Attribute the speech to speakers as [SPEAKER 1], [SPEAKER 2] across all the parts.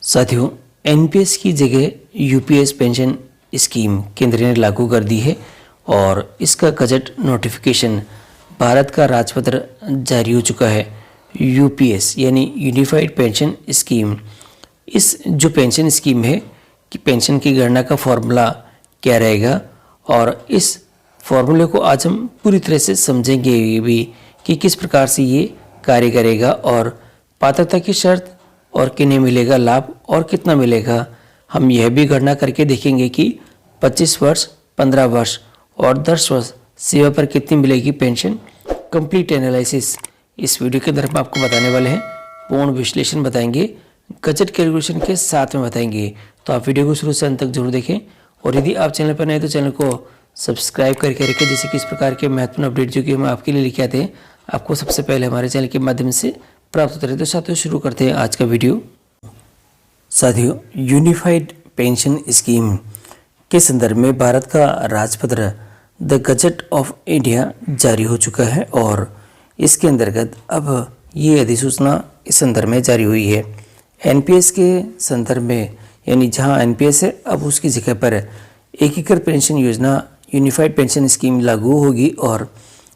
[SPEAKER 1] साथियों, एनपीएस की जगह यूपीएस पेंशन स्कीम केंद्र ने लागू कर दी है और इसका गजट नोटिफिकेशन भारत का राजपत्र जारी हो चुका है। यूपीएस यानी यूनिफाइड पेंशन स्कीम, इस जो पेंशन स्कीम है कि पेंशन की गणना का फॉर्मूला क्या रहेगा और इस फॉर्मूले को आज हम पूरी तरह से समझेंगे भी कि किस प्रकार से ये कार्य करेगा और पात्रता की शर्त और किन्हें मिलेगा लाभ और कितना मिलेगा। हम यह भी गणना करके देखेंगे कि 25 वर्ष, 15 वर्ष और 10 वर्ष सेवा पर कितनी मिलेगी पेंशन। कंप्लीट एनालिसिस इस वीडियो के अंदर हम आपको बताने वाले हैं। पूर्ण विश्लेषण बताएंगे, गजट कैलकुलेशन के साथ में बताएंगे। तो आप वीडियो को शुरू से अंत तक जरूर देखें और यदि आप चैनल पर नए तो चैनल को सब्सक्राइब करके रखें, जिससे कि इस प्रकार के महत्वपूर्ण अपडेट जो कि हम आपके लिए लेके आते हैं आपको सबसे पहले हमारे चैनल के माध्यम से प्राप्त होते रहे। तो साथियों, शुरू करते हैं आज का वीडियो। साथियों, यूनिफाइड पेंशन स्कीम के संदर्भ में भारत का राजपत्र द गजट ऑफ इंडिया जारी हो चुका है और इसके अंतर्गत अब ये अधिसूचना इस संदर्भ में जारी हुई है। एनपीएस के संदर्भ में, यानी जहां एनपीएस है अब उसकी जगह पर एकीकृत पेंशन योजना यूनिफाइड पेंशन स्कीम लागू होगी और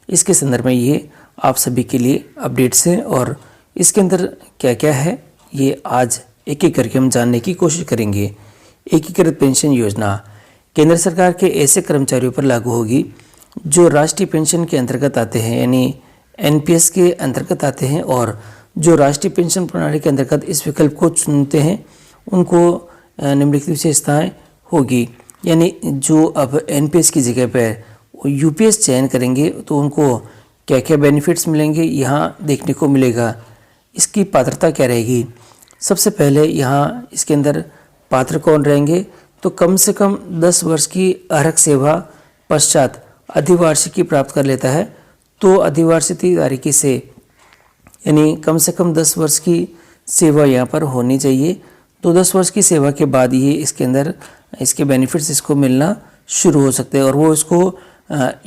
[SPEAKER 1] इसके संदर्भ में ये आप सभी के लिए अपडेट्स हैं और इसके अंदर क्या क्या है ये आज एक एक करके हम जानने की कोशिश करेंगे। एकीकृत पेंशन योजना केंद्र सरकार के ऐसे कर्मचारियों पर लागू होगी जो राष्ट्रीय पेंशन के अंतर्गत आते हैं, यानी एनपीएस के अंतर्गत आते हैं और जो राष्ट्रीय पेंशन प्रणाली के अंतर्गत इस विकल्प को चुनते हैं उनको निम्नलिखित विशेषताएं होगी। यानी जो अब एनपीएस की जगह पर यूपीएस चयन करेंगे तो उनको क्या क्या बेनिफिट्स मिलेंगे यहाँ देखने को मिलेगा। इसकी पात्रता क्या रहेगी। सबसे पहले यहाँ इसके अंदर पात्र कौन रहेंगे, तो कम से कम 10 वर्ष की अर्हक सेवा पश्चात अधिवार्षिकी प्राप्त कर लेता है तो अधिवार्षिकी तारीखी से, यानी कम से कम 10 वर्ष की सेवा यहाँ पर होनी चाहिए। तो 10 वर्ष की सेवा के बाद ये इसके अंदर इसके बेनिफिट्स इसको मिलना शुरू हो सकते हैं और वो इसको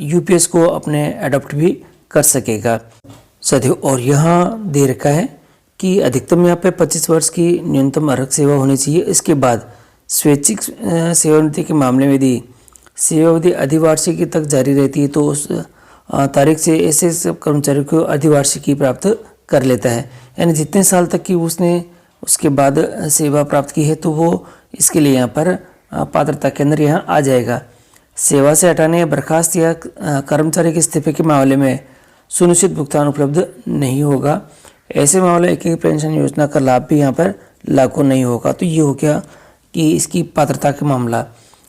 [SPEAKER 1] यूपीएस को अपने अडॉप्ट भी कर सकेगा। साथियों, और यहाँ दे रखा है कि अधिकतम यहाँ पे 25 वर्ष की न्यूनतम अर्हक सेवा होनी चाहिए। इसके बाद स्वैच्छिक सेवानिवृत्ति के मामले में यदि सेवावधि अधिवार्षिकी तक जारी रहती है तो उस तारीख से ऐसे सब कर्मचारियों को अधिवार्षिकी प्राप्त कर लेता है, यानी जितने साल तक की उसने उसके बाद सेवा प्राप्त की है तो वो इसके लिए यहाँ पर पात्रता के अंदर यहाँ आ जाएगा। सेवा से हटाने या बर्खास्त या कर्मचारी के इस्तीफे के मामले में सुनिश्चित भुगतान उपलब्ध नहीं होगा। ऐसे मामले एकीकृत पेंशन योजना का लाभ भी यहाँ पर लागू नहीं होगा। तो ये हो गया कि इसकी पात्रता का मामला।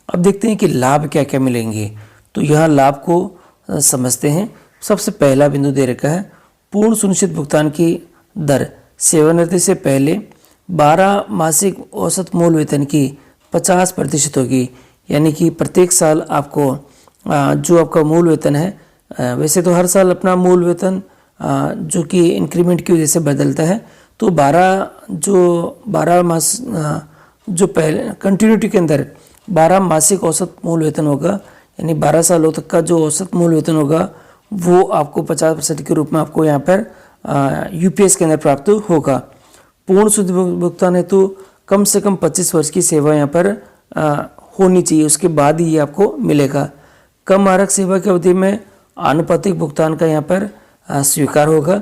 [SPEAKER 1] अब देखते हैं कि लाभ क्या क्या मिलेंगे। तो यहाँ लाभ को समझते हैं। सबसे पहला बिंदु दे रखा है, पूर्ण सुनिश्चित भुगतान की दर सेवानिवृत्ति से पहले 12 मासिक औसत मूल वेतन की 50% होगी, यानी कि प्रत्येक साल आपको जो आपका मूल वेतन है, वैसे तो हर साल अपना मूल वेतन जो कि इंक्रीमेंट की वजह से बदलता है, तो 12 मास जो पहले कंटिन्यूटी के अंदर 12 मासिक औसत मूल वेतन होगा, यानी 12 सालों तक का जो औसत मूल वेतन होगा वो आपको 50% के रूप में आपको यहाँ पर यूपीएस के अंदर प्राप्त होगा। पूर्ण शुद्ध भुगतान हेतु कम से कम 25 वर्ष की सेवा यहाँ पर होनी चाहिए, उसके बाद ही ये आपको मिलेगा। कम आरक सेवा की अवधि में आनुपातिक भुगतान का यहाँ पर स्वीकार होगा।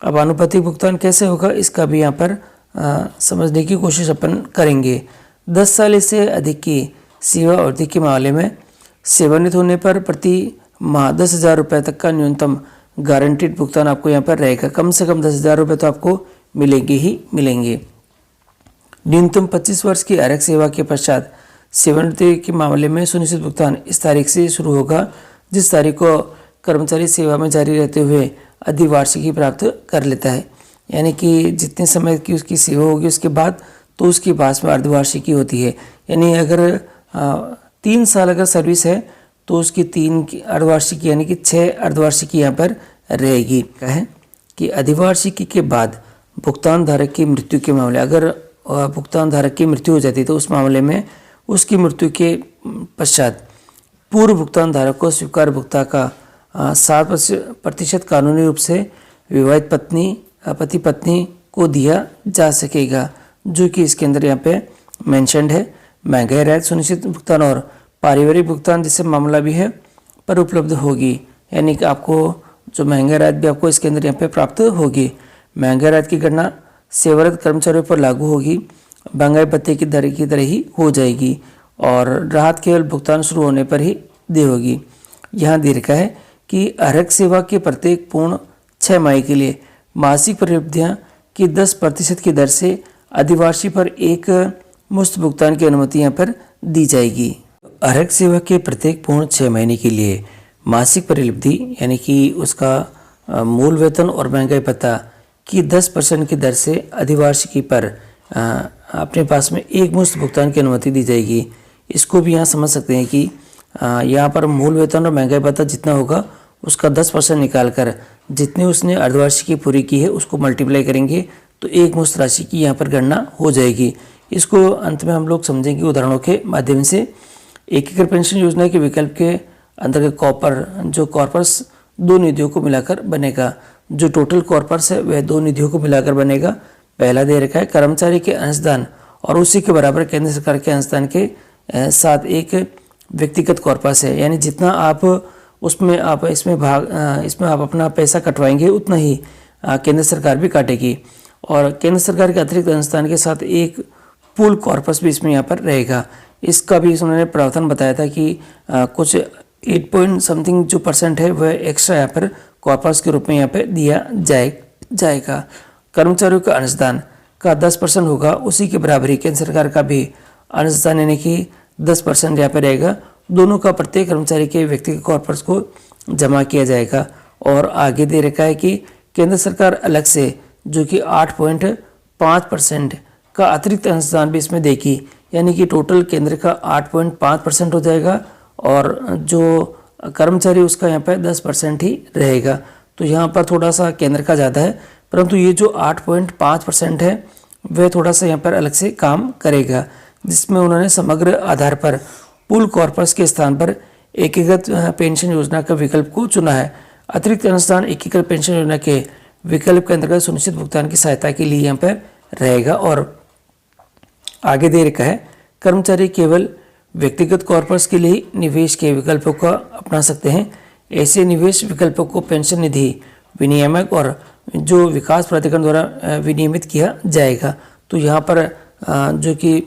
[SPEAKER 1] अब आनुपातिक भुगतान कैसे होगा इसका भी यहाँ पर समझने की कोशिश अपन करेंगे। 10 साल से अधिक की सेवा अवधि के मामले में सेवानिवृत्त होने पर प्रति माह 10,000 रुपये तक का न्यूनतम गारंटीड भुगतान आपको यहाँ पर रहेगा। कम से कम 10,000 रुपये तो आपको मिलेंगे ही मिलेंगे। न्यूनतम 25 वर्ष की अर्हक सेवा के पश्चात सेवानिवृत्ति के मामले में सुनिश्चित भुगतान इस तारीख से शुरू होगा जिस तारीख को कर्मचारी सेवा में जारी रहते हुए अधिवार्षिकी प्राप्त कर लेता है, यानी कि जितने समय की उसकी सेवा होगी उसके बाद तो उसके पास में अर्धवार्षिकी होती है। यानी अगर 3 साल अगर सर्विस है तो उसकी 3 की अर्धवार्षिकी यानी कि 6 अर्धवार्षिकी यहाँ पर रहेगी। क्या है कि अधिवार्षिकी के बाद भुगतान धारक की मृत्यु के मामले, अगर भुगतान धारक की मृत्यु हो जाती है तो उस मामले में उसकी मृत्यु के पश्चात पूर्व भुगतान धारक को स्वीकार भुगतान का 7% कानूनी रूप से विवाहित पति पत्नी को दिया जा सकेगा। जो कि इसके अंदर यहाँ पे मेंशन्ड है। महंगाई राहत सुनिश्चित भुगतान और पारिवारिक भुगतान जैसे मामला भी है पर उपलब्ध होगी, यानी कि आपको जो महंगाई राहत भी आपको इसके अंदर यहाँ पे प्राप्त होगी। महंगाई राहत की गणना सेवारत कर्मचारियों पर लागू होगी, महंगाई भत्ते की दर की तरह ही हो जाएगी और राहत केवल भुगतान शुरू होने पर ही दी होगी। यहाँ दे रखा है कि आरक्षक सेवा के प्रत्येक पूर्ण 6 माह के लिए मासिक परिलब्धियाँ की 10% की दर से अधिवार्षी पर एक मुफ्त भुगतान की अनुमति यहाँ पर दी जाएगी। आरक्षक सेवा के प्रत्येक पूर्ण 6 महीने के लिए मासिक परिलब्धि यानी कि उसका मूल वेतन और महंगाई भत्ता की 10% की दर से अधिवार्षिकी पर अपने पास में एक मुफ्त भुगतान की अनुमति दी जाएगी। इसको भी यहाँ समझ सकते हैं कि यहाँ पर मूल वेतन और महंगाई भत्ता जितना होगा उसका 10% निकाल कर जितनी उसने अर्धवार्षिकी पूरी की है उसको मल्टीप्लाई करेंगे तो एक मुश्त राशि की यहाँ पर गणना हो जाएगी। इसको अंत में हम लोग समझेंगे उदाहरणों के माध्यम से। एकीकृत पेंशन योजना के विकल्प के अंतर्गत कॉर्पस 2 निधियों को मिलाकर बनेगा। जो टोटल कॉर्पस है वह 2 निधियों को मिलाकर बनेगा। पहला दे रखा है कर्मचारी के अंशदान और उसी के बराबर केंद्र सरकार के अंशदान के साथ एक व्यक्तिगत कॉर्पस है, यानी जितना आप उसमें आप इसमें आप अपना पैसा कटवाएंगे उतना ही केंद्र सरकार भी काटेगी। और केंद्र सरकार के अतिरिक्त अनुदान के साथ एक पूल कॉर्पस भी इसमें यहाँ पर रहेगा। इसका भी उन्होंने प्रावधान बताया था कि कुछ 8 जो % है वह एक्स्ट्रा यहाँ पर कॉर्पस के रूप में यहाँ पे दिया जाएगा। कर्मचारियों का अंशदान का 10% होगा, उसी के बराबर ही केंद्र सरकार का भी अंशदान यानी कि 10% यहाँ पे रहेगा। दोनों का प्रत्येक कर्मचारी के व्यक्तिगत कॉर्पस को जमा किया जाएगा। और आगे दे रखा है कि केंद्र सरकार अलग से जो कि 8.5% का अतिरिक्त अंशदान भी इसमें देगी, यानी कि टोटल केंद्र का 8.5% हो जाएगा और जो कर्मचारी उसका यहाँ पर 10% ही रहेगा। तो यहाँ पर थोड़ा सा केंद्र का ज़्यादा है, परंतु ये जो 8.5% है वह थोड़ा सा यहाँ पर अलग से काम करेगा, जिसमें उन्होंने समग्र आधार पर पूल कॉर्पस के स्थान पर एकीकृत पेंशन योजना का विकल्प को चुना है। अतिरिक्त अनुदान एकीकृत पेंशन योजना के विकल्प के अंतर्गत सुनिश्चित भुगतान की सहायता के लिए यहाँ पर रहेगा। और आगे दे रखा है कर्मचारी केवल व्यक्तिगत कॉर्पस के लिए निवेश के विकल्पों का अपना सकते हैं। ऐसे निवेश विकल्पों को पेंशन निधि विनियामक और जो विकास प्राधिकरण द्वारा विनियमित किया जाएगा। तो यहाँ पर जो कि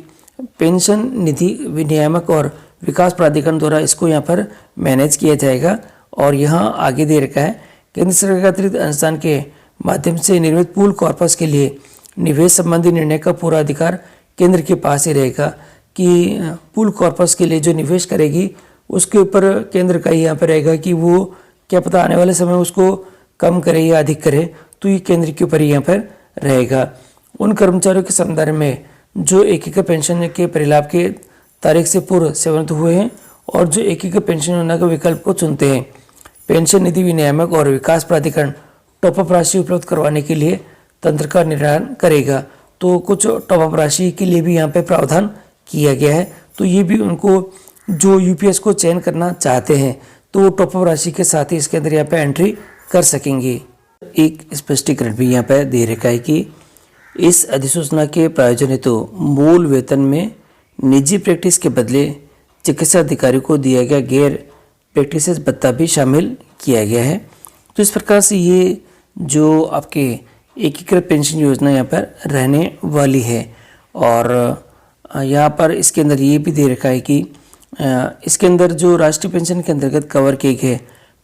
[SPEAKER 1] पेंशन निधि विनियामक और विकास प्राधिकरण द्वारा इसको यहाँ पर मैनेज किया जाएगा। और यहाँ आगे दे रखा है केंद्र सरकार के अतिरिक्त अनुदान के माध्यम से निर्मित पूल कॉर्पस के लिए निवेश संबंधी निर्णय का पूरा अधिकार केंद्र के पास ही रहेगा कि पूल कॉर्पस के लिए जो निवेश करेगी उसके ऊपर केंद्र का ही यहाँ पर रहेगा कि वो क्या पता आने वाले समय उसको कम करे या अधिक करे, तो ये केंद्र के ऊपर ही यहाँ पर रहेगा। उन कर्मचारियों के संदर्भ में जो एकीकृत पेंशन के परिलाभ के तारीख से पूर्व सेवानिवृत्त हुए हैं और जो एकीकृत पेंशन योजना के विकल्प को चुनते हैं, पेंशन निधि विनियामक और विकास प्राधिकरण टॉपअप राशि उपलब्ध करवाने के लिए तंत्र का निर्धारण करेगा। तो कुछ टॉपअप राशि के लिए भी यहाँ पे प्रावधान किया गया है। तो ये भी उनको जो यूपीएस को चयन करना चाहते हैं तो वो टॉपअप राशि के साथ ही इसके अंदर यहाँ पे एंट्री कर सकेंगे। एक स्पष्टीकरण भी यहाँ पे दे रखा है कि इस अधिसूचना के प्रायोजन हेतु मूल वेतन में निजी प्रैक्टिस के बदले चिकित्सा अधिकारी को दिया गया गैर प्रैक्टिस भत्ता भी शामिल किया गया है। तो इस प्रकार से ये जो आपके एकीकृत पेंशन योजना यहाँ पर रहने वाली है। और यहाँ पर इसके अंदर ये भी दे रखा है कि इसके अंदर जो राष्ट्रीय पेंशन के अंतर्गत कवर किए गए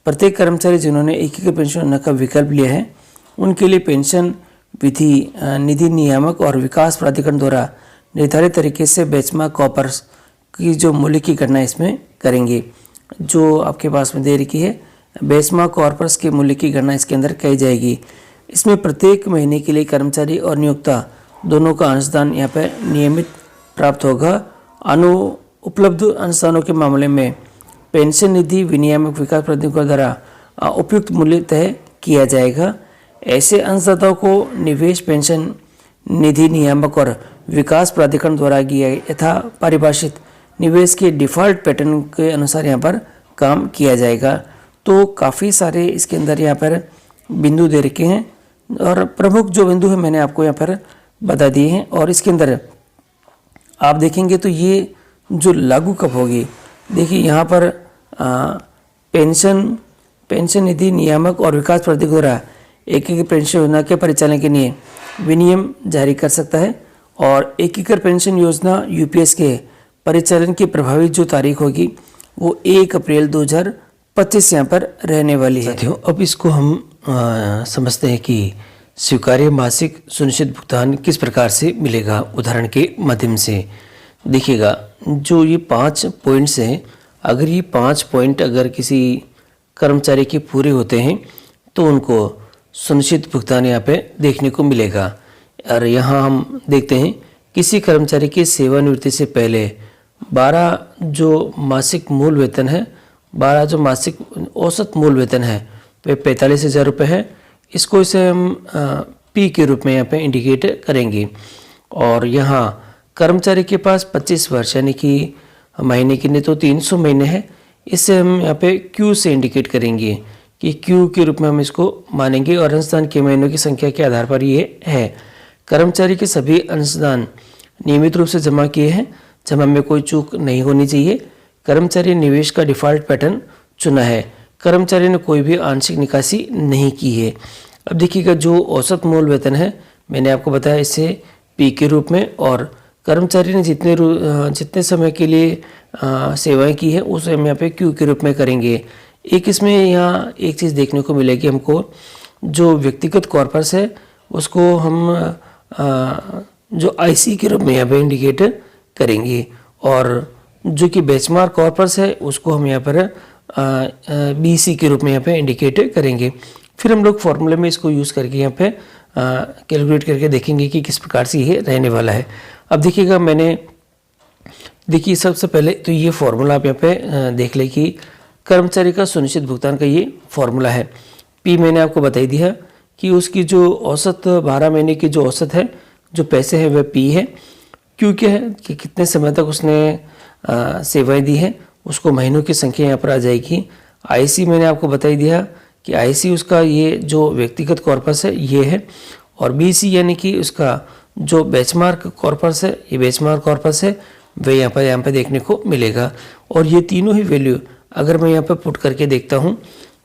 [SPEAKER 1] प्रत्येक कर्मचारी जिन्होंने एकीकृत पेंशन योजना का विकल्प लिया है उनके लिए पेंशन विधि निधि नियामक और विकास प्राधिकरण द्वारा निर्धारित तरीके से बेंचमार्क कॉर्पस की जो मूल्य की गणना इसमें करेंगे। जो आपके पास में दे रखी है बेंचमार्क कॉर्पस के मूल्य की गणना इसके अंदर की जाएगी। इसमें प्रत्येक महीने के लिए कर्मचारी और नियोक्ता दोनों का अंशदान यहाँ पर नियमित प्राप्त होगा। उपलब्ध अंशदानों के मामले में पेंशन निधि विनियामक विकास प्राधिकरण द्वारा उपयुक्त मूल्य तय किया जाएगा। ऐसे अंशदाताओं को निवेश पेंशन निधि नियामक और विकास प्राधिकरण द्वारा किया यथा परिभाषित निवेश के डिफ़ॉल्ट पैटर्न के अनुसार यहाँ पर काम किया जाएगा। तो काफ़ी सारे इसके अंदर यहाँ पर बिंदु दे रखे हैं और प्रमुख जो बिंदु है मैंने आपको यहाँ पर बता दिए हैं। और इसके अंदर आप देखेंगे तो ये जो लागू कब होगी, देखिए यहाँ पर पेंशन निधि नियामक और विकास प्राधिकरण द्वारा एकीकृत पेंशन योजना के परिचालन के लिए विनियम जारी कर सकता है। और एकीकृत पेंशन योजना यूपीएस के परिचालन की प्रभावी जो तारीख होगी वो 1 अप्रैल 2025 यहाँ पर रहने वाली है। साथियों, अब इसको हम समझते हैं कि स्वीकार्य मासिक सुनिश्चित भुगतान किस प्रकार से मिलेगा। उदाहरण के माध्यम से देखिएगा, जो ये 5 पॉइंट्स हैं, अगर ये 5 पॉइंट अगर किसी कर्मचारी के पूरे होते हैं तो उनको सुनिश्चित भुगतान यहाँ पे देखने को मिलेगा। और यहाँ हम देखते हैं किसी कर्मचारी की सेवानिवृत्ति से पहले 12 जो मासिक मूल वेतन है, 12 जो मासिक औसत मूल वेतन है वे 45,000 रुपये है। इसको इसे हम पी के रूप में यहाँ पे इंडिकेट करेंगे। और यहाँ कर्मचारी के पास 25 वर्ष यानी कि महीने के लिए तो 300 महीने है, इससे हम यहाँ पे क्यू से इंडिकेट करेंगे कि क्यू के रूप में हम इसको मानेंगे। और अंशदान के महीनों की संख्या के आधार पर ये है। कर्मचारी के सभी अंशदान नियमित रूप से जमा किए हैं, जमा में कोई चूक नहीं होनी चाहिए। कर्मचारी निवेश का डिफ़ॉल्ट पैटर्न चुना है। कर्मचारी ने कोई भी आंशिक निकासी नहीं की है। अब देखिएगा, जो औसत मूल वेतन है मैंने आपको बताया इसे पी के रूप में, और कर्मचारी ने जितने समय के लिए सेवाएं की है उसे हम यहाँ पे क्यू के रूप में करेंगे। एक इसमें यहाँ एक चीज़ देखने को मिलेगी हमको, जो व्यक्तिगत कॉर्पस है उसको हम जो आईसी के रूप में यहाँ पे इंडिकेट करेंगे, और जो कि बेंचमार्क कॉर्पस है उसको हम यहाँ पर बीसी के रूप में यहाँ पे इंडिकेट करेंगे। फिर हम लोग फॉर्मूले में इसको यूज़ करके यहाँ पे कैलकुलेट करके देखेंगे कि किस प्रकार से ये रहने वाला है। अब देखिएगा, देखिए सबसे पहले तो ये फॉर्मूला आप यहाँ पे देख लें कि कर्मचारी का सुनिश्चित भुगतान का ये फॉर्मूला है। पी मैंने आपको बता ही दिया कि उसकी जो औसत 12 महीने की जो औसत है, जो पैसे हैं वह पी है। क्यों क्या है कि कितने समय तक उसने सेवाएं दी हैं, उसको महीनों की संख्या यहाँ पर आ जाएगी। आईसी मैंने आपको बता ही दिया कि आईसी उसका ये जो व्यक्तिगत कॉर्पस है ये है, और बीसी यानी कि उसका जो बेंचमार्क कॉर्पस है, ये बेंचमार्क कॉर्पस है, वह यहाँ पे देखने को मिलेगा। और ये तीनों ही वैल्यू अगर मैं यहाँ पर पुट करके देखता हूँ,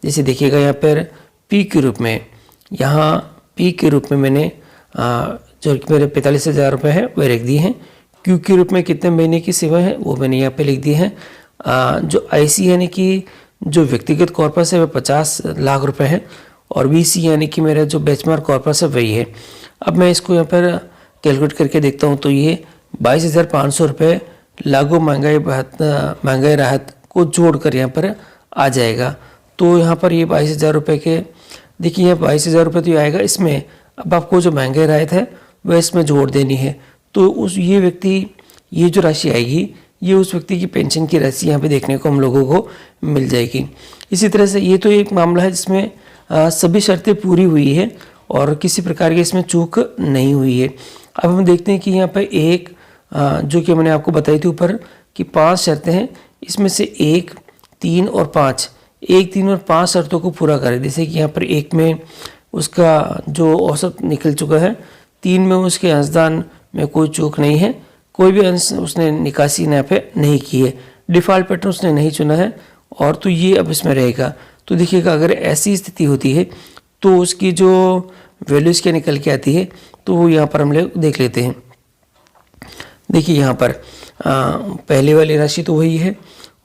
[SPEAKER 1] जैसे देखिएगा यहाँ पर पी के रूप में, यहाँ पी के रूप में मैंने जो मेरे 45,000 रुपये है वह लिख दिए हैं। क्यू के रूप में कितने महीने की सेवा है वो मैंने यहाँ पे लिख दी है। जो आईसी यानी कि जो व्यक्तिगत कॉर्पस है वह 50 लाख रुपए है, और बीसी यानी कि मेरा जो बेंचमार्क कॉर्पस है वही है। अब मैं इसको यहाँ पर कैलकुलेट करके देखता हूँ तो ये 22,500 रुपये लागू महंगाई राहत को जोड़कर यहाँ पर आ जाएगा। तो यहाँ पर ये 22,000 रुपये के, देखिए यहाँ 22,000 रुपये तो ये आएगा। इसमें अब आपको जो महंगाई राहत है वह इसमें जोड़ देनी है, तो ये जो राशि आएगी ये उस व्यक्ति की पेंशन की राशि यहाँ पे देखने को हम लोगों को मिल जाएगी। इसी तरह से ये तो एक मामला है जिसमें सभी शर्तें पूरी हुई है और किसी प्रकार की इसमें चूक नहीं हुई है। अब हम देखते हैं कि यहाँ पर एक जो कि मैंने आपको बताई थी ऊपर कि 5 शर्तें हैं, इसमें से 1, 3 और 5, 1, 3 और 5 शर्तों को पूरा करें। जैसे कि यहाँ पर 1 में उसका जो औसत निकल चुका है, 3 में उसके अंशदान में कोई चूक नहीं है, कोई भी अंश उसने निकासी यहाँ पे नहीं की है, डिफ़ॉल्ट पैटर्न उसने नहीं चुना है, और तो ये अब इसमें रहेगा। तो देखिएगा अगर ऐसी स्थिति होती है तो उसकी जो वैल्यूज़ क्या निकल के आती है तो वो यहाँ पर हम लोग देख लेते हैं। देखिए यहाँ पर पहले वाली राशि तो वही है,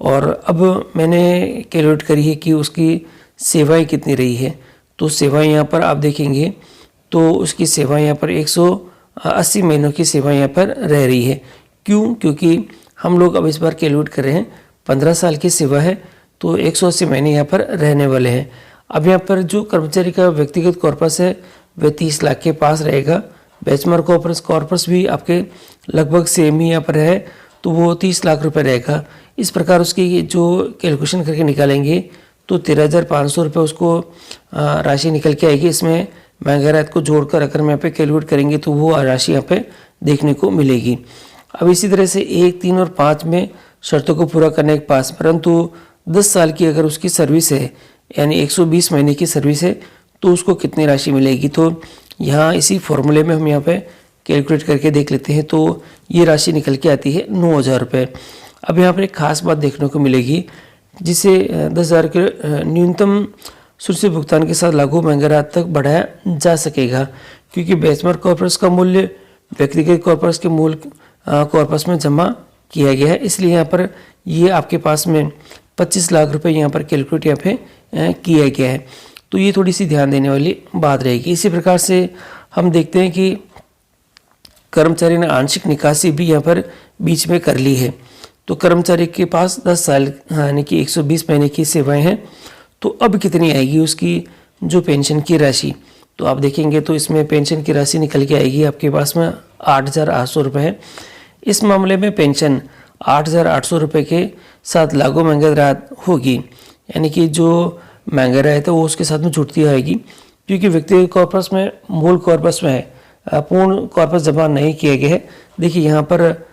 [SPEAKER 1] और अब मैंने कैलकुलेट करी है कि उसकी सेवाएं कितनी रही है। तो सेवाएं यहाँ पर आप देखेंगे तो उसकी सेवाएं यहाँ पर 180 महीनों की सेवा यहाँ पर रह रही है। क्यों? क्योंकि हम लोग अब इस बार कैलकुलेट कर रहे हैं 15 साल की सेवा है तो 180 महीने यहाँ पर रहने वाले हैं। अब यहाँ पर जो कर्मचारी का व्यक्तिगत कॉर्पस है वह 30 लाख के पास रहेगा। बेंचमार्क कॉर्पस भी आपके लगभग सेम ही यहाँ पर है, तो वो 30 लाख रुपए रहेगा। इस प्रकार उसकी जो कैलकुलेशन करके निकालेंगे तो 13,500 रुपये उसको राशि निकल के आएगी। इसमें महंगाई राहत को जोड़कर अगर मैं यहाँ पे कैलकुलेट करेंगे तो वो राशि यहाँ पे देखने को मिलेगी। अब इसी तरह से 1, 3 और 5 में शर्तों को पूरा करने के पास परंतु 10 साल की अगर उसकी सर्विस है यानी 120 महीने की सर्विस है तो उसको कितनी राशि मिलेगी। तो यहाँ इसी फॉर्मूले में हम यहाँ पे कैलकुलेट करके देख लेते हैं तो ये राशि निकल के आती है 9,000 रुपये। अब यहाँ पर एक खास बात देखने को मिलेगी, जिसे 10,000 के न्यूनतम सुरक्षित भुगतान के साथ लागू मंगलवार तक बढ़ाया जा सकेगा, क्योंकि बेंचमार्क कॉर्पस का मूल्य व्यक्तिगत कॉर्पस के मूल कॉर्पस में जमा किया गया है, इसलिए यहाँ पर ये आपके पास में 25 लाख रुपए यहाँ पर कैलकुलेट यहाँ पे किया गया है। तो ये थोड़ी सी ध्यान देने वाली बात रहेगी। इसी प्रकार से हम देखते हैं कि कर्मचारी ने आंशिक निकासी भी यहाँ पर बीच में कर ली है। तो कर्मचारी के पास 10 साल यानी कि 120 महीने की सेवाएं हैं, तो अब कितनी आएगी उसकी जो पेंशन की राशि, तो आप देखेंगे तो इसमें पेंशन की राशि निकल के आएगी आपके पास में 8,800 रुपये है। इस मामले में पेंशन 8,800 रुपये के साथ लागू महंगाई राहत होगी, यानी कि जो महंगाई राहत है वो उसके साथ में जुड़ती आएगी, क्योंकि व्यक्तिगत कॉर्पस में मूल कॉर्पस में है, पूर्ण कॉर्पस जमा नहीं किया गया है। देखिए यहाँ पर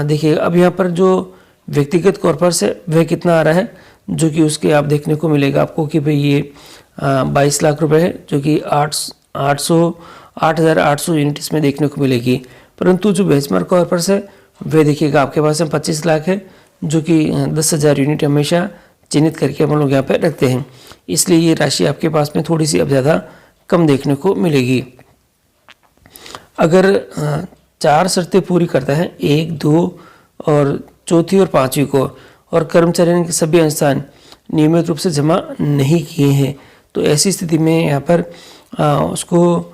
[SPEAKER 1] देखिए अब यहाँ पर जो व्यक्तिगत कॉर्पस है वह कितना आ रहा है, जो कि उसके आप देखने को मिलेगा आपको कि भाई ये 22 लाख रुपए है, जो कि 8,800 यूनिट इसमें देखने को मिलेगी। परंतु जो बेंचमार्क कॉर्पस है वह देखिएगा आपके पास में 25 लाख है, जो कि 10,000 यूनिट हमेशा चिन्हित करके हम लोग यहाँ पर रखते हैं, इसलिए ये राशि आपके पास में थोड़ी सी अब ज़्यादा कम देखने को मिलेगी। अगर 4 शर्तें पूरी करता है, 1, 2 और चौथी और 5वीं को, और कर्मचारियों के सभी अनुसार नियमित रूप से जमा नहीं किए हैं, तो ऐसी स्थिति में यहाँ पर उसको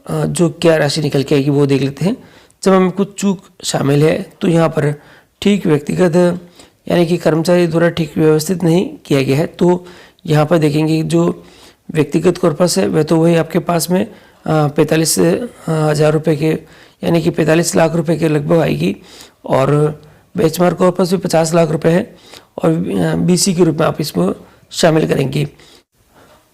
[SPEAKER 1] जो क्या राशि निकल के आएगी वो देख लेते हैं। जब हमें कुछ चूक शामिल है तो यहाँ पर ठीक व्यक्तिगत यानी कि कर्मचारी द्वारा ठीक व्यवस्थित नहीं किया गया है, तो यहाँ पर देखेंगे जो व्यक्तिगत कॉर्पस है वह तो वही आपके पास में 45,000 रुपये के यानी कि 45 लाख रुपए के लगभग आएगी, और बेंचमार्क कॉर्पस भी 50 लाख रुपए है, और बीसी के रूप में आप इसमें शामिल करेंगे।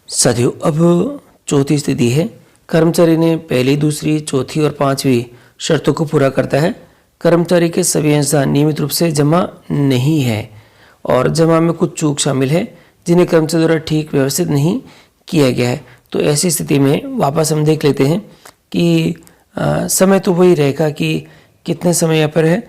[SPEAKER 1] साथियों अब चौथी स्थिति है, कर्मचारी ने पहली, दूसरी, चौथी और 5वीं शर्तों को पूरा करता है, कर्मचारी के सभी अंशदान नियमित रूप से जमा नहीं है, और जमा में कुछ चूक शामिल है जिन्हें कर्मचारी द्वारा ठीक व्यवस्थित नहीं किया गया है। तो ऐसी स्थिति में वापस हम देख लेते हैं कि समय तो वही रहेगा कि कितने समय यहाँ पर है,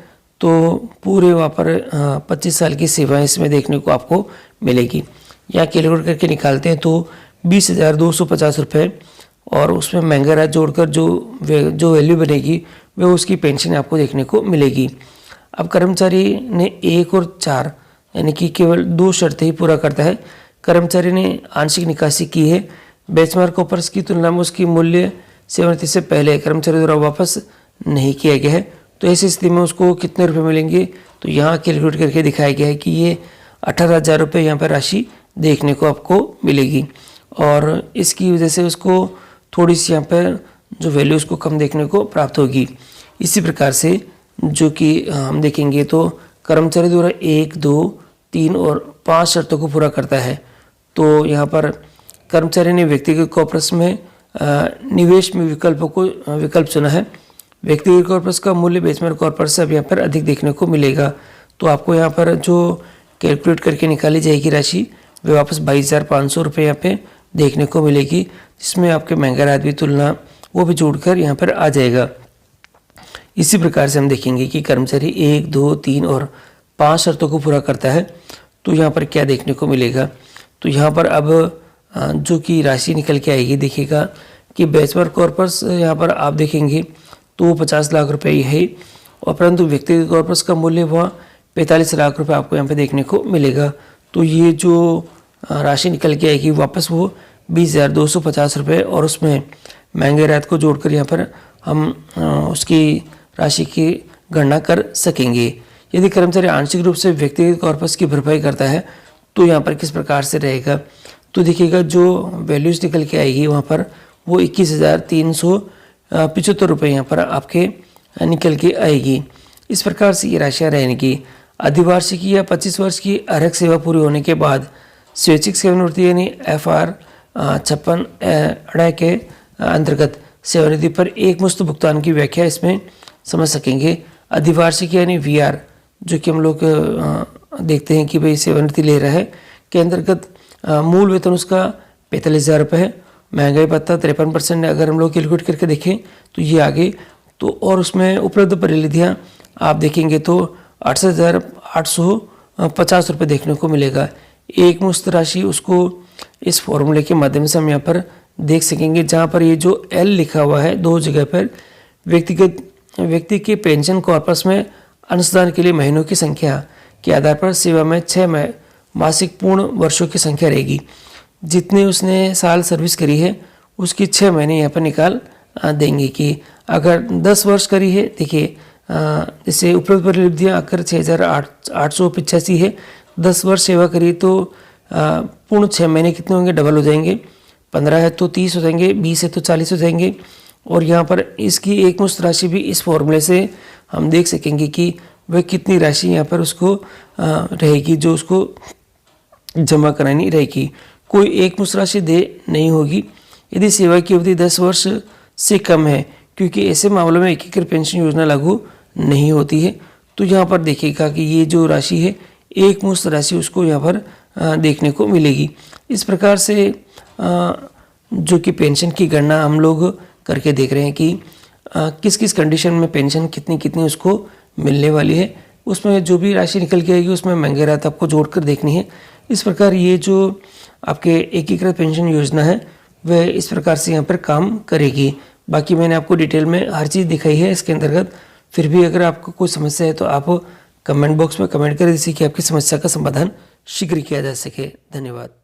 [SPEAKER 1] तो पूरे वहाँ पर 25 साल की सेवाएं इसमें देखने को आपको मिलेगी। यहाँ कैलकुलेट करके निकालते हैं तो 20,250 रुपये, और उसमें महंगा राहत जोड़कर जो वैल्यू बनेगी वह उसकी पेंशन आपको देखने को मिलेगी। अब कर्मचारी ने 1 और 4 यानी कि केवल 2 शर्तें ही पूरा करता है। कर्मचारी ने आंशिक निकासी की है, बेंचमार्क कॉर्पस की तुलना में उसकी मूल्य सेवानिवृत्ति से पहले कर्मचारी द्वारा वापस नहीं किया गया है, तो ऐसी स्थिति में उसको कितने रुपए मिलेंगे, तो यहाँ कैलकुलेट करके दिखाया गया है कि ये 18,000 रुपये यहाँ पर राशि देखने को आपको मिलेगी, और इसकी वजह से उसको थोड़ी सी यहाँ पर जो वैल्यू उसको कम देखने को प्राप्त होगी। इसी प्रकार से जो कि हम देखेंगे तो कर्मचारी द्वारा 1, 2, 3 और 5 शर्तों को पूरा करता है, तो यहाँ पर कर्मचारी ने व्यक्तिगत कॉर्पस में निवेश में विकल्प चुना है। व्यक्तिगत कॉर्पस का मूल्य बेंचमार्क कॉर्पस से अब यहाँ पर अधिक देखने को मिलेगा, तो आपको यहाँ पर जो कैलकुलेट करके निकाली जाएगी राशि वे वापस 22,500 रुपये यहाँ पे देखने को मिलेगी, जिसमें आपके महंगा राहत भी तुलना वो भी जोड़कर यहाँ पर आ जाएगा। इसी प्रकार से हम देखेंगे कि कर्मचारी 1, 2, 3 और 5 शर्तों को पूरा करता है, तो यहाँ पर क्या देखने को मिलेगा, तो यहाँ पर अब जो कि राशि निकल के आएगी देखिएगा कि बेंचमार्क कॉर्पस यहाँ पर आप देखेंगे तो 50 लाख रुपए ही है, और परंतु व्यक्तिगत कॉर्पस का मूल्य वह 45 लाख रुपए आपको यहाँ पे देखने को मिलेगा। तो ये जो राशि निकल के आएगी वापस वो 20,250 रुपये, और उसमें महंगे राहत को जोड़कर यहाँ पर हम उसकी राशि की गणना कर सकेंगे। यदि कर्मचारी आंशिक रूप से व्यक्तिगत कॉर्पस की भरपाई करता है तो यहाँ पर किस प्रकार से रहेगा, तो देखिएगा जो वैल्यूज़ निकल के आएगी वहाँ पर वो 21,375 रुपये यहाँ पर आपके निकल के आएगी। इस प्रकार से ये राशियाँ रहेंगी। अधिवार्षिक या 25 वर्ष की अर्हक सेवा पूरी होने के बाद स्वैच्छिक सेवानिवृत्ति यानी FR 56 के अंतर्गत सेवानिधि पर एक मुश्त भुगतान की व्याख्या इसमें समझ सकेंगे। अधिवार्षिक यानी VR जो कि हम लोग देखते हैं कि भाई सेवानिवृत्ति ले रहा है के अंतर्गत मूल वेतन उसका 45,000 रुपये है। महंगाई भत्ता 53% अगर हम लोग कैलकुलेट करके देखें तो ये आगे तो और उसमें उपलब्ध परिनिधियाँ आप देखेंगे तो 68,850 रुपये देखने को मिलेगा। एक मुश्त राशि उसको इस फॉर्मूले के माध्यम से हम यहाँ पर देख सकेंगे, जहाँ पर ये जो एल लिखा हुआ है 2 जगह पर व्यक्ति के पेंशन कॉर्पस में अंशदान के लिए महीनों की संख्या के आधार पर सेवा में 6 मासिक पूर्ण वर्षों की संख्या रहेगी। जितने उसने साल सर्विस करी है उसकी 6 महीने यहाँ पर निकाल देंगे कि अगर 10 वर्ष करी है, देखिए जैसे उपलब्ध परिनिधियाँ आकर 6,885 है, 10 वर्ष सेवा करी तो पूर्ण 6 महीने कितने होंगे, डबल हो जाएंगे, 15 है तो 30 हो जाएंगे, 20 है तो 40 हो जाएंगे। और यहाँ पर इसकी एक मुश्त राशि भी इस फॉर्मूले से हम देख सकेंगे कि वह कितनी राशि यहाँ पर उसको रहेगी जो उसको जमा करानी रहेगी। कोई एक मुश्त राशि दे नहीं होगी यदि सेवा की अवधि 10 वर्ष से कम है, क्योंकि ऐसे मामलों में एकीकृत पेंशन योजना लागू नहीं होती है। तो यहाँ पर देखिएगा कि ये जो राशि है एक मुश्त राशि उसको यहाँ पर देखने को मिलेगी। इस प्रकार से जो कि पेंशन की गणना हम लोग करके देख रहे हैं कि किस किस कंडीशन में पेंशन कितनी कितनी उसको मिलने वाली है, उसमें जो भी राशि निकल के आएगी उसमें महंगे रात आपको जोड़कर देखनी है। इस प्रकार ये जो आपके एकीकृत पेंशन योजना है वह इस प्रकार से यहाँ पर काम करेगी। बाकी मैंने आपको डिटेल में हर चीज़ दिखाई है इसके अंतर्गत। फिर भी अगर आपको कोई समस्या है तो आप कमेंट बॉक्स में कमेंट करें जिससे कि आपकी समस्या का समाधान शीघ्र किया जा सके। धन्यवाद।